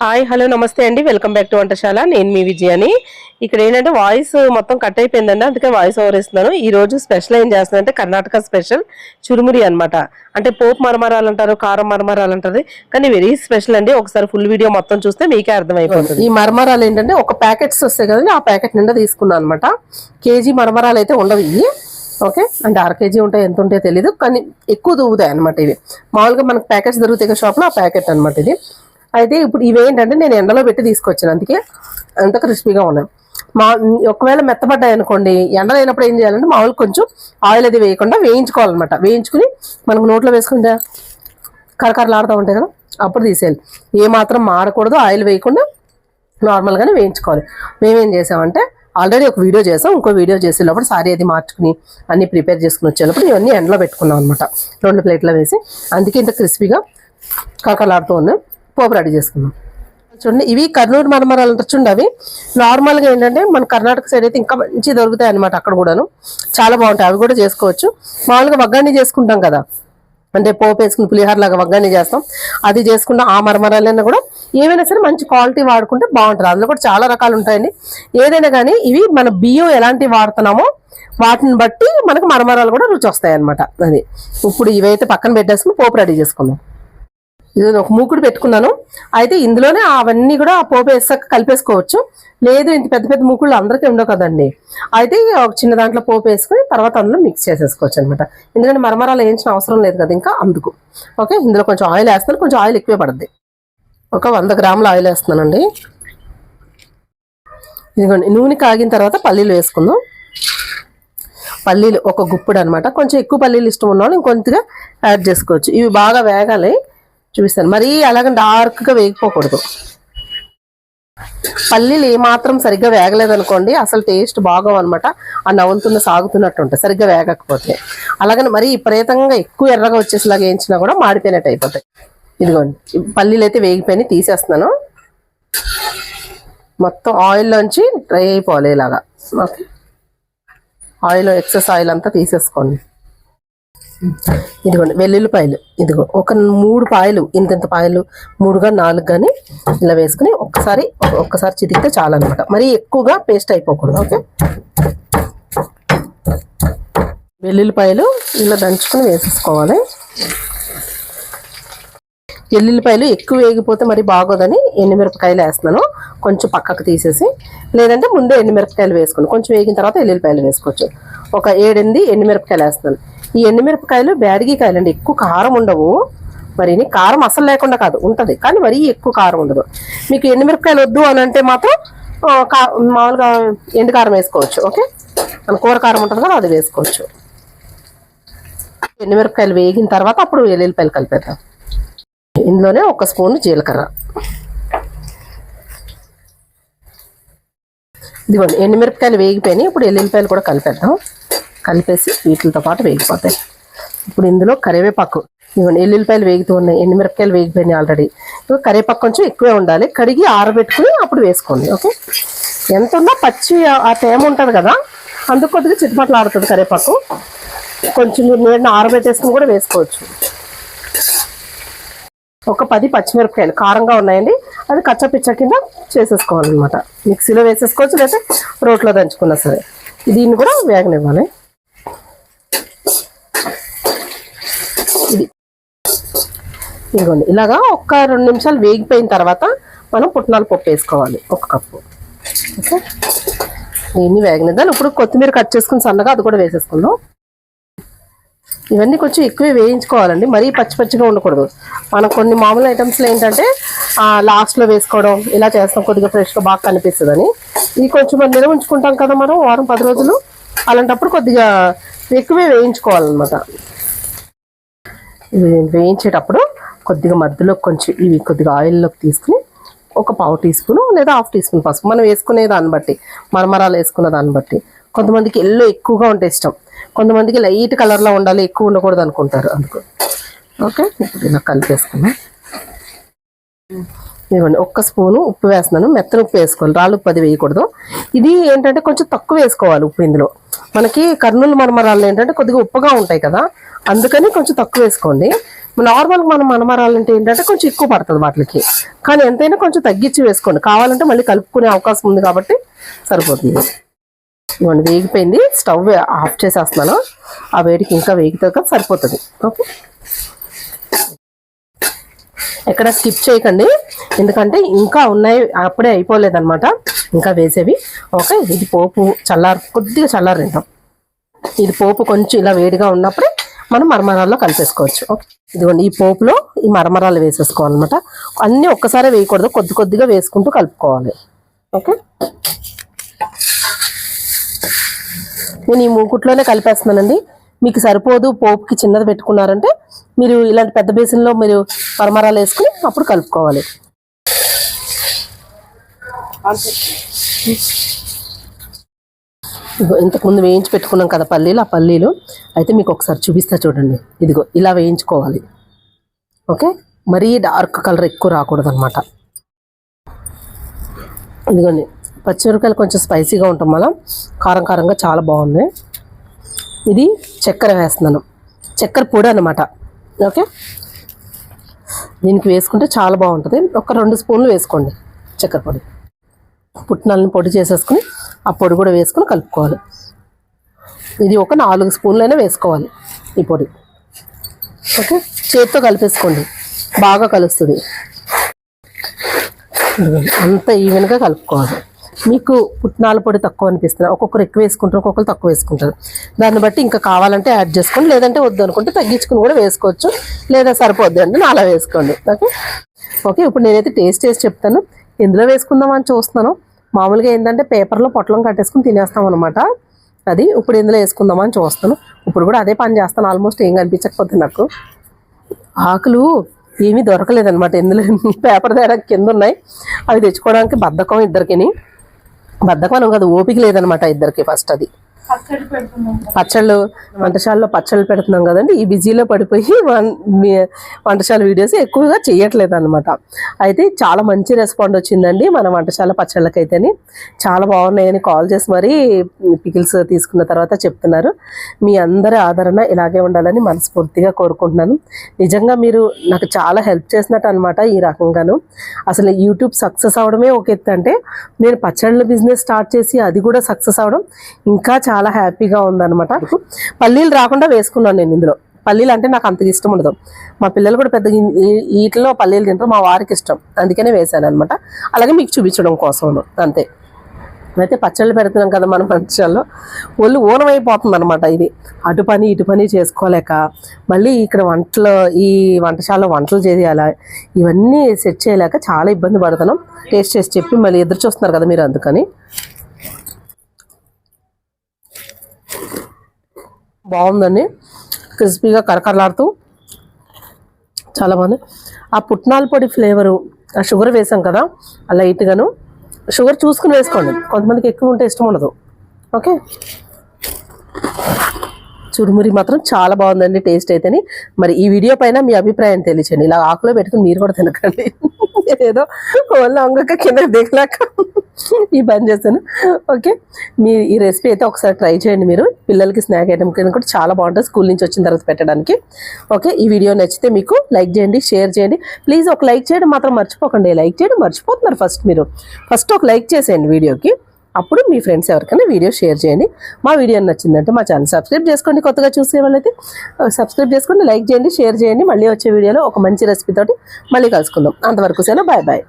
Hi hello నమస్తే అండి, welcome back to వంటశాల. నేను మీ విజయాని. ఇక్కడ ఏంటంటే వాయిస్ మొత్తం కట్ అయిపోయిందండి, అందుకే వాయిస్ ఓవర్ ఇస్తున్నాను. ఈ రోజు స్పెషల్ ఏం చేస్తున్నానంటే కర్ణాటక స్పెషల్ చురుమురి అనమాట. అంటే పోపు మరమరాలు అంటారు, కారం మరమరాలు అంటారు, కానీ వెరీ స్పెషల్ అండి. ఒకసారి ఫుల్ వీడియో మొత్తం చూస్తే మీకే అర్థమైపోతుంది. ఈ మరమరాలు ఏంటంటే ఒక ప్యాకెట్స్ వస్తాయి కదండి, ఆ ప్యాకెట్ నిండా తీసుకున్నాను అనమాట. కేజీ మరమరాలు అయితే ఉండవు ఇవి. ఓకే, అంటే 1/2 కేజీ ఉంటాయి, ఎంత ఉంటాయో తెలియదు, కానీ ఎక్కువ దూగుతాయి అనమాట. ఇవి మామూలుగా మనకు ప్యాకెట్స్ దొరుకుతాయి షాప్లో, ఆ ప్యాకెట్ అనమాట ఇది. అయితే ఇప్పుడు ఇవేంటంటే నేను ఎండలో పెట్టి తీసుకొచ్చాను, అందుకే అంత క్రిస్పీగా ఉన్నాయి. ఒకవేళ మెత్తబడ్డాయి అనుకోండి, ఎండ లేనప్పుడు ఏం చేయాలంటే మామూలుగా కొంచెం ఆయిల్ అది వేయకుండా వేయించుకోవాలన్నమాట. వేయించుకుని మనకు నోట్లో వేసుకుంటే కరకరలాడుతూ ఉంటాయి కదా, అప్పుడు తీసేయాలి. ఏ మాత్రం మాడకూడదు, ఆయిల్ వేయకుండా నార్మల్గానే వేయించుకోవాలి. మేమేం చేసామంటే ఆల్రెడీ ఒక వీడియో చేసాం, ఇంకో వీడియో చేసేటప్పుడు సారీ అది మార్చుకుని అన్ని ప్రిపేర్ చేసుకుని వచ్చేటప్పుడు ఇవన్నీ ఎండలో పెట్టుకున్నాం అనమాట, 2 ప్లేట్లో వేసి. అందుకే ఇంత క్రిస్పీగా కరకరలాడుతూ ఉన్నాయి. పోపు రెడీ చేసుకున్నాం. చూడండి, ఇవి కర్నూలు మరమరాలు అంటారు చూడండి. అవి నార్మల్గా ఏంటంటే మన కర్ణాటక సైడ్ అయితే ఇంకా మంచి దొరుకుతాయి అనమాట, అక్కడ కూడాను చాలా బాగుంటాయి. అవి కూడా చేసుకోవచ్చు. మామూలుగా వగ్గాన్ని చేసుకుంటాం కదా, అంటే పోపు వేసుకుని పులిహోర లాగా వగ్గాన్ని చేస్తాం, అది చేసుకుంటే ఆ మరమరాలైనా కూడా ఏవైనా సరే మంచి క్వాలిటీ వాడుకుంటే బాగుంటుంది. అందులో కూడా చాలా రకాలు ఉంటాయండి. ఏదైనా కానీ ఇవి మన బియ్యం ఎలాంటివి వాడుతున్నామో వాటిని బట్టి మనకు మరమరాలు కూడా రుచి వస్తాయి అనమాట. అది ఇప్పుడు ఇవైతే పక్కన పెట్టేసుకుని పోపు రెడీ చేసుకుందాం. ఇది ఒక మూకుడు పెట్టుకున్నాను. అయితే ఇందులోనే అవన్నీ కూడా ఆ పోపు వేసాక కలిపేసుకోవచ్చు. లేదు ఇంత పెద్ద పెద్ద మూకుళ్ళు అందరికీ ఉండవు కదండి, అయితే ఒక చిన్న దాంట్లో పోపు వేసుకుని తర్వాత అందులో మిక్స్ చేసేసుకోవచ్చు అనమాట. ఎందుకంటే మరమరాలు వేయించిన అవసరం లేదు కదా ఇంకా, అందుకు. ఓకే, ఇందులో కొంచెం ఆయిల్ వేస్తాను, కొంచెం ఆయిల్ ఎక్కువే పడుద్ది. ఒక 100 గ్రాముల ఆయిల్ వేస్తున్నానండి. ఇదిగోండి, నూనె కాగిన తర్వాత పల్లీలు వేసుకుందాం. పల్లీలు ఒక గుప్పుడు అనమాట. కొంచెం ఎక్కువ పల్లీలు ఇష్టం ఉన్నవాళ్ళు ఇంకొంతగా యాడ్ చేసుకోవచ్చు. ఇవి బాగా వేగాలి, చూపిస్తాను. మరీ అలాగే డార్క్గా వేగిపోకూడదు. పల్లీలు ఏమాత్రం సరిగ్గా వేగలేదనుకోండి అసలు టేస్ట్ బాగోవు అనమాట. ఆ నవ్వుతున్న సాగుతున్నట్టు ఉంటుంది సరిగ్గా వేగకపోతే. అలాగని మరీ విపరీతంగా ఎక్కువ ఎర్రగా వచ్చేసేలాగా వేయించినా కూడా మాడిపోయినట్టు అయిపోతాయి. ఇదిగోండి, పల్లీలు అయితే వేగిపోయి తీసేస్తున్నాను. మొత్తం ఆయిల్లోంచి డ్రై అయిపోవాలి ఇలాగా. ఓకే, ఆయిల్ ఎక్సెస్ ఆయిల్ అంతా తీసేసుకోండి. ఇదిగోండి వెల్లుల్లిపాయలు, ఇదిగో ఒక 3 పాయలు, ఇంత పాయలు 3గా 4 కానీ ఇలా వేసుకుని ఒక్కసారి చితికితే చాలన్నమాట. మరీ ఎక్కువగా పేస్ట్ అయిపోకూడదు. ఓకే, వెల్లుల్లిపాయలు ఇలా దంచుకొని వేసేసుకోవాలి. ఎల్లుల్లిపాయలు ఎక్కువ వేగిపోతే మరి బాగోదని ఎండుమిరపకాయలు వేస్తున్నాను, కొంచెం పక్కకు తీసేసి. లేదంటే ముందే ఎండుమిరపకాయలు వేసుకోండి, కొంచెం వేగిన తర్వాత ఎల్లుల్లిపాయలు వేసుకోవచ్చు. ఒక 7-8 ఎండుమిరపకాయలు వేస్తున్నాను. ఈ ఎండుమిరపకాయలు బ్యాడిగికాయలు అండి, ఎక్కువ కారం ఉండవు. మరి కారం అసలు లేకుండా కాదు, ఉంటుంది, కానీ మరీ ఎక్కువ కారం ఉండదు. మీకు ఎండుమిరపకాయలు వద్దు అని అంటే మాత్రం మామూలుగా ఎండు కారం వేసుకోవచ్చు. ఓకే, మన కూర కారం ఉంటుంది కదా, అది వేసుకోవచ్చు. ఎండుమిరపకాయలు వేగిన తర్వాత అప్పుడు ఎల్లుల్లిపాయలు కలిపేద్దాం. ఇందులోనే 1 స్పూన్ జీలకర్ర. ఇదిగోండి, ఎండుమిరపకాయలు వేగిపోయినాయి. ఇప్పుడు ఎల్లుల్లిపాయలు కూడా కలిపేద్దాం. కలిపేసి వీటితో పాటు వేగిపోతాయి. ఇప్పుడు ఇందులో కరివేపాకు. ఇదిగోండి, ఎల్లుల్లిపాయలు వేగుతూ ఉన్నాయి, ఎండుమిరపకాయలు వేగిపోయినాయి ఆల్రెడీ. ఇప్పుడు కరివేపాకు కొంచెం ఎక్కువే ఉండాలి, కడిగి ఆరబెట్టుకుని అప్పుడు వేసుకోండి. ఓకే, ఎంత ఉన్నా పచ్చి ఆ తేమ ఉంటుంది కదా, అందుకు కొద్దిగా చిట్టుపట్లు ఆడుతుంది కరివేపాకు. కొంచెం మీరు నీళ్ళని ఆరబెట్టేసుకుని కూడా వేసుకోవచ్చు. ఒక 10 పచ్చిమిరపకాయలు కారంగా ఉన్నాయండి, అది కచ్చపిచ్చ కింద చేసేసుకోవాలన్నమాట. మిక్సీలో వేసేసుకోవచ్చు, లేకపోతే రోట్లో దంచుకున్నా సరే. దీన్ని కూడా వేగనివ్వాలి. ఇదిగోండి, ఇలాగా ఒక 2 నిమిషాలు వేగిపోయిన తర్వాత మనం పుట్నాల పప్పు వేసుకోవాలి, 1 కప్పు. ఓకే, దీన్ని వేగనిద్దాం. ఇప్పుడు కొత్తిమీర కట్ చేసుకుని సన్నగా అది కూడా వేసేసుకుందాం. ఇవన్నీ కొంచెం ఎక్కువే వేయించుకోవాలండి, మరీ పచ్చిగా ఉండకూడదు. మనం కొన్ని మామూలు ఐటమ్స్లో ఏంటంటే లాస్ట్లో వేసుకోవడం ఇలా చేస్తాం, కొద్దిగా ఫ్రెష్గా బాగా కనిపిస్తుందని. ఇది కొంచెం నిల్వ ఉంచుకుంటాం కదా మనం వారం 10 రోజులు, అలాంటప్పుడు కొద్దిగా ఎక్కువే వేయించుకోవాలన్నమాట. ఇవి వేయించేటప్పుడు కొద్దిగా మధ్యలో కొంచెం ఇవి కొద్దిగా ఆయిల్లోకి తీసుకుని ఒక 1/2 టీ స్పూను లేదా 1/2 టీ స్పూన్ పసుపు, మనం వేసుకునే దాన్ని బట్టి, మరమరాలు వేసుకున్న దాన్ని బట్టి. కొంతమందికి ఎల్లో ఎక్కువగా ఉంటే ఇష్టం, కొంతమందికి లైట్ కలర్లో ఉండాలి, ఎక్కువ ఉండకూడదు అనుకుంటారు, అందుకు. ఓకే, ఇప్పుడు ఇలా కలిపేసుకున్నాం. ఇదిగోండి, 1 స్పూను ఉప్పు వేస్తున్నాను. మెత్తని ఉప్పు వేసుకోవాలి, రాళ్ళు ఉప్పు అది వేయకూడదు. ఇది ఏంటంటే కొంచెం తక్కువ వేసుకోవాలి ఉప్పు. ఇందులో మనకి కర్నూలు మరమరాలు ఏంటంటే కొద్దిగా ఉప్పుగా ఉంటాయి కదా, అందుకని కొంచెం తక్కువ వేసుకోండి. నార్మల్గా మనం మరమరాలంటే ఏంటంటే కొంచెం ఎక్కువ పడుతుంది వాటికి, కానీ ఎంతైనా కొంచెం తగ్గించి వేసుకోండి. కావాలంటే మళ్ళీ కలుపుకునే అవకాశం ఉంది కాబట్టి సరిపోతుంది. ఇవ్వండి వేగిపోయింది, స్టవ్ ఆఫ్ చేసేస్తున్నాను. ఆ వేడికి ఇంకా వేగితే కదా సరిపోతుంది. ఓకే, ఎక్కడ స్కిప్ చేయకండి, ఎందుకంటే ఇంకా ఉన్నాయి, అప్పుడే అయిపోలేదన్నమాట, ఇంకా వేసేవి. ఓకే, ఇది పోపు కొద్దిగా చల్లారింటాం. ఇది పోపు కొంచెం ఇలా వేడిగా ఉన్నప్పుడే మనం మరమరాల్లో కలిపేసుకోవచ్చు. ఓకే, ఇదిగోండి ఈ పోపులో ఈ మరమరాలు వేసేసుకోవాలన్నమాట. అన్నీ ఒక్కసారి వేయకూడదు, కొద్ది కొద్దిగా వేసుకుంటూ కలుపుకోవాలి. ఓకే, నేను ఈ మూకుట్లోనే కలిపేస్తున్నానండి. మీకు సరిపోదు, పోపుకి చిన్నది పెట్టుకున్నారంటే మీరు ఇలాంటి పెద్ద బేసిన్లో మీరు మరమరాలు వేసుకుని అప్పుడు కలుపుకోవాలి. ఇదిగో ఇంతకుముందు వేయించి పెట్టుకున్నాం కదా పల్లీలు, ఆ పల్లీలు అయితే మీకు ఒకసారి చూపిస్తా చూడండి. ఇదిగో ఇలా వేయించుకోవాలి. ఓకే, మరీ డార్క్ కలర్ ఎక్కువ రాకూడదు అనమాట. ఇదిగోండి పచ్చిమిరపకాయలు కొంచెం స్పైసీగా ఉంటాం వల్ల కారం కారంగా చాలా బాగుంది. ఇది చక్కెర వేస్తున్నాను, చక్కెర పొడి అనమాట. ఓకే, దీనికి వేసుకుంటే చాలా బాగుంటుంది. ఒక 2 స్పూన్లు వేసుకోండి చక్కెర పొడి. పుట్నాలను పొడి చేసేసుకుని ఆ పొడి కూడా వేసుకుని కలుపుకోవాలి. ఇది ఒక 4 స్పూన్లైనా వేసుకోవాలి ఈ పొడి. ఓకే, చేతితో కలిపేసుకోండి, బాగా కలుస్తుంది. అంత ఈవెన్గా కలుపుకోవాలి. మీకు పుట్నాల పొడి తక్కువ అనిపిస్తుంది, ఒక్కొక్కరు ఎక్కువ వేసుకుంటారు, ఒక్కొక్కరు తక్కువ వేసుకుంటారు. దాన్ని బట్టి ఇంకా కావాలంటే యాడ్ చేసుకోండి, లేదంటే వద్దు అనుకుంటే తగ్గించుకుని కూడా వేసుకోవచ్చు, లేదా సరిపోద్ది అంటే అలా వేసుకోండి. ఓకే ఓకే, ఇప్పుడు నేనైతే టేస్ట్ చేసి చెప్తాను. ఎందులో వేసుకుందామని చూస్తున్నాను. మామూలుగా ఏంటంటే పేపర్లో పొట్లం కట్టేసుకుని తినేస్తాం అనమాట. అది ఇప్పుడు ఎందులో వేసుకుందామని చూస్తాను. ఇప్పుడు కూడా అదే పని చేస్తాను, ఆల్మోస్ట్ ఏం కనిపించకపోతే నాకు. ఆకులు ఏమీ దొరకలేదనమాట, ఎందులో పేపర్ తేడా కింద ఉన్నాయి. అవి తెచ్చుకోవడానికి బద్ధకం, ఇద్దరికిని బద్ధకం అని కాదు, ఓపిక లేదనమాట ఇద్దరికి. ఫస్ట్ అది పచ్చళ్ళు, వంటశాలలో పచ్చళ్ళు పెడుతున్నాం కదండి, ఈ బిజీలో పడిపోయి వంటశాల వీడియోస్ ఎక్కువగా చేయట్లేదు అనమాట. అయితే చాలా మంచి రెస్పాండ్ వచ్చిందండి మన వంటశాల పచ్చళ్ళకైతేని. చాలా బాగున్నాయని కాల్ చేసి మరీ పికిల్స్ తీసుకున్న తర్వాత చెప్తున్నారు. మీ అందరి ఆదరణ ఇలాగే ఉండాలని మనస్ఫూర్తిగా కోరుకుంటున్నాను. నిజంగా మీరు నాకు చాలా హెల్ప్ చేసినట్టు అనమాట. ఈ రకంగాను అసలు యూట్యూబ్ సక్సెస్ అవడమే ఒక ఎత్తు అంటే, నేను పచ్చళ్ళ బిజినెస్ స్టార్ట్ చేసి అది కూడా సక్సెస్ అవడం ఇంకా చాలా హ్యాపీగా ఉందన్నమాట. పల్లీలు రాకుండా వేసుకున్నాను నేను ఇందులో. పల్లీలు అంటే నాకు అంతగా ఇష్టం ఉండదు, మా పిల్లలు కూడా పెద్దగా వీటిలో పల్లీలు తింటారు, మా వారికి ఇష్టం, అందుకనే వేసాను అనమాట. అలాగే మీకు చూపించడం కోసం అంతే. అయితే పచ్చళ్ళు పెడుతున్నాం కదా మనం వంటశాలలో, ఒళ్ళు ఊనమైపోతుంది అనమాట. ఇది అటు పని ఇటు పని చేసుకోలేక మళ్ళీ ఇక్కడ ఈ వంటశాలలో వంటలు చేయాలా, ఇవన్నీ సెట్ చేయలేక చాలా ఇబ్బంది పడుతున్నాం. టేస్ట్ చేసి చెప్పి మళ్ళీ ఎదురు చూస్తున్నారు కదా మీరు, అందుకని. బాగుందండి, క్రిస్పీగా కరకరలాడుతూ చాలా బాగుంది. ఆ పుట్నాల పొడి ఫ్లేవరు, ఆ షుగర్ వేసాం కదా ఆ లైట్గాను, షుగర్ చూసుకుని వేసుకోండి, కొంతమందికి ఎక్కువ ఉంటే ఇష్టం ఉండదు. ఓకే, చురుమురి మాత్రం చాలా బాగుందండి టేస్ట్ అయితేని. మరి ఈ వీడియో పైన మీ అభిప్రాయం తెలియచండి. ఇలా ఆకులో పెట్టుకుని మీరు కూడా తినకండి, ఏదో వాళ్ళ అంగక కింద దిగలేక ఈ పని చేశాను. ఓకే, మీ ఈ రెసిపీ అయితే ఒకసారి ట్రై చేయండి మీరు. పిల్లలకి స్నాక్ ఐటమ్ కింద కూడా చాలా బాగుంటుంది స్కూల్ నుంచి వచ్చిన తర్వాత పెట్టడానికి. ఓకే, ఈ వీడియో నచ్చితే మీకు లైక్ చేయండి, షేర్ చేయండి. ప్లీజ్ ఒక లైక్ చేయడం మాత్రం మర్చిపోకండి. లైక్ చేయడం మర్చిపోతున్నారు ఫస్ట్ ఒక లైక్ చేసేయండి వీడియోకి, అప్పుడు మీ ఫ్రెండ్స్ ఎవరికైనా వీడియో షేర్ చేయండి. మా వీడియో నచ్చిందంటే మా ఛానల్ సబ్స్క్రైబ్ చేసుకోండి. కొత్తగా చూసే వాళ్ళైతే సబ్స్క్రైబ్ చేసుకోండి, లైక్ చేయండి, షేర్ చేయండి. మళ్ళీ వచ్చే వీడియోలో ఒక మంచి రెసిపీ తోటి మళ్ళీ కలుసుకుందాం. అంతవరకు సేనా, బాయ్ బాయ్.